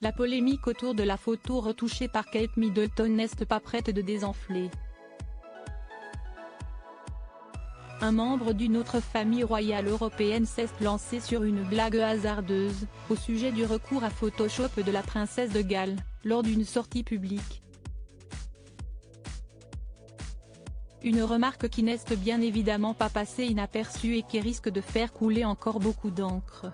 La polémique autour de la photo retouchée par Kate Middleton n'est pas prête de désenfler. Un membre d'une autre famille royale européenne s'est lancé sur une blague hasardeuse, au sujet du recours à Photoshop de la princesse de Galles, lors d'une sortie publique. Une remarque qui n'est bien évidemment pas passée inaperçue et qui risque de faire couler encore beaucoup d'encre.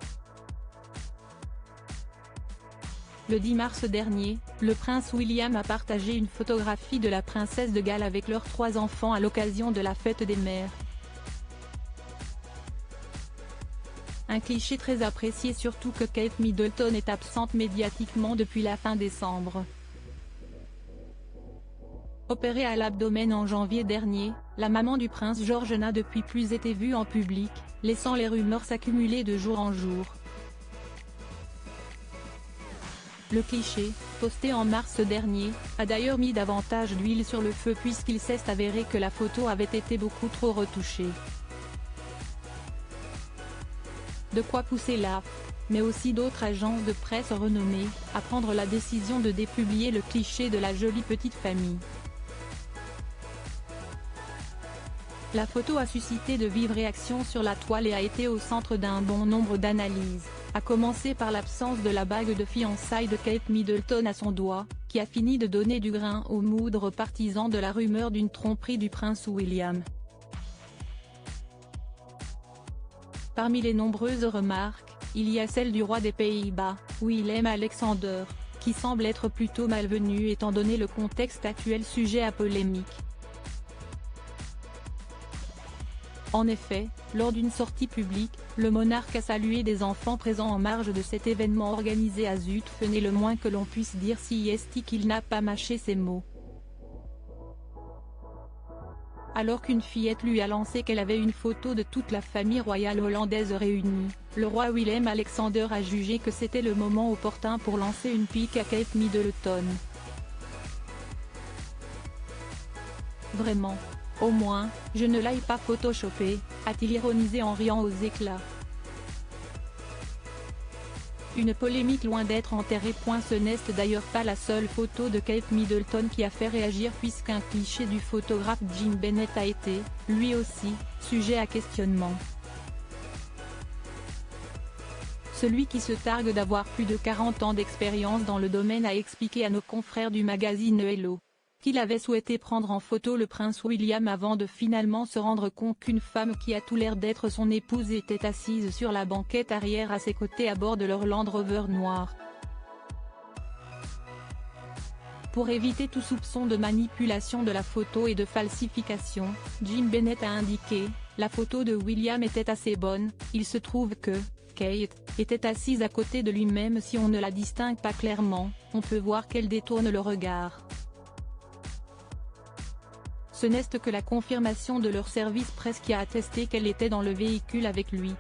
Le 10 mars dernier, le prince William a partagé une photographie de la princesse de Galles avec leurs 3 enfants à l'occasion de la fête des mères. Un cliché très apprécié, surtout que Kate Middleton est absente médiatiquement depuis la fin décembre. Opérée à l'abdomen en janvier dernier, la maman du prince George n'a depuis plus été vue en public, laissant les rumeurs s'accumuler de jour en jour. Le cliché, posté en mars dernier, a d'ailleurs mis davantage d'huile sur le feu puisqu'il s'est avéré que la photo avait été beaucoup trop retouchée. De quoi pousser l'AFP, mais aussi d'autres agences de presse renommées, à prendre la décision de dépublier le cliché de la jolie petite famille. La photo a suscité de vives réactions sur la toile et a été au centre d'un bon nombre d'analyses, à commencer par l'absence de la bague de fiançailles de Kate Middleton à son doigt, qui a fini de donner du grain aux moudres partisans de la rumeur d'une tromperie du prince William. Parmi les nombreuses remarques, il y a celle du roi des Pays-Bas, Willem-Alexander, qui semble être plutôt malvenue étant donné le contexte actuel sujet à polémique. En effet, lors d'une sortie publique, le monarque a salué des enfants présents en marge de cet événement organisé à Zutphen et le moins que l'on puisse dire c'est qu'il n'a pas mâché ses mots. Alors qu'une fillette lui a lancé qu'elle avait une photo de toute la famille royale hollandaise réunie, le roi Willem-Alexander a jugé que c'était le moment opportun pour lancer une pique à Kate Middleton. Vraiment. Au moins, je ne l'ai pas photoshopé, a-t-il ironisé en riant aux éclats. Une polémique loin d'être enterrée. Ce n'est d'ailleurs pas la seule photo de Kate Middleton qui a fait réagir puisqu'un cliché du photographe Jim Bennett a été, lui aussi, sujet à questionnement. Celui qui se targue d'avoir plus de 40 ans d'expérience dans le domaine a expliqué à nos confrères du magazine Hello qu'il avait souhaité prendre en photo le prince William avant de finalement se rendre compte qu'une femme qui a tout l'air d'être son épouse était assise sur la banquette arrière à ses côtés à bord de leur Land Rover noir. Pour éviter tout soupçon de manipulation de la photo et de falsification, Jim Bennett a indiqué, la photo de William était assez bonne, il se trouve que Kate était assise à côté de lui. Même si on ne la distingue pas clairement, on peut voir qu'elle détourne le regard. Ce n'est que la confirmation de leur service presse qui a attesté qu'elle était dans le véhicule avec lui.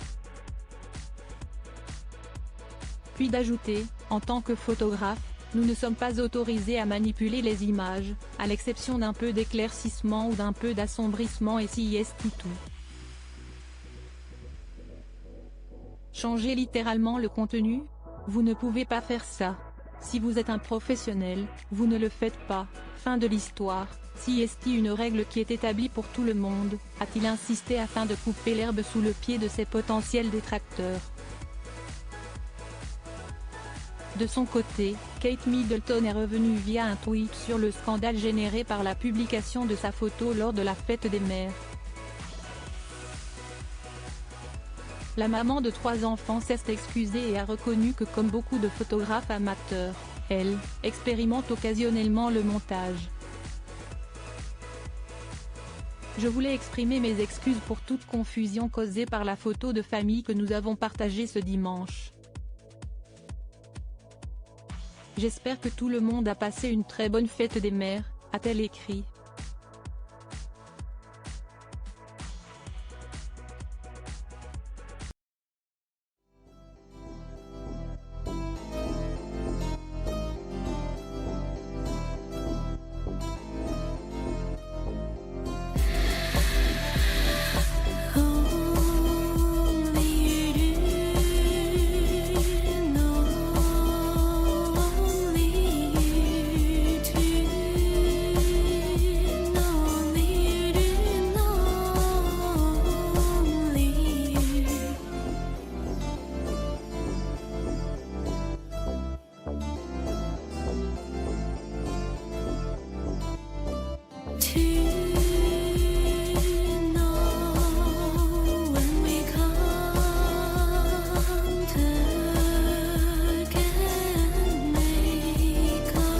Puis d'ajouter, en tant que photographe, nous ne sommes pas autorisés à manipuler les images, à l'exception d'un peu d'éclaircissement ou d'un peu d'assombrissement et c'est tout. Changer littéralement le contenu? Vous ne pouvez pas faire ça. Si vous êtes un professionnel, vous ne le faites pas, fin de l'histoire. C'est une règle qui est établie pour tout le monde, a-t-il insisté afin de couper l'herbe sous le pied de ses potentiels détracteurs. De son côté, Kate Middleton est revenue via un tweet sur le scandale généré par la publication de sa photo lors de la fête des mères. La maman de 3 enfants s'est excusée et a reconnu que comme beaucoup de photographes amateurs, elle expérimente occasionnellement le montage. Je voulais exprimer mes excuses pour toute confusion causée par la photo de famille que nous avons partagée ce dimanche. J'espère que tout le monde a passé une très bonne fête des mères, a-t-elle écrit.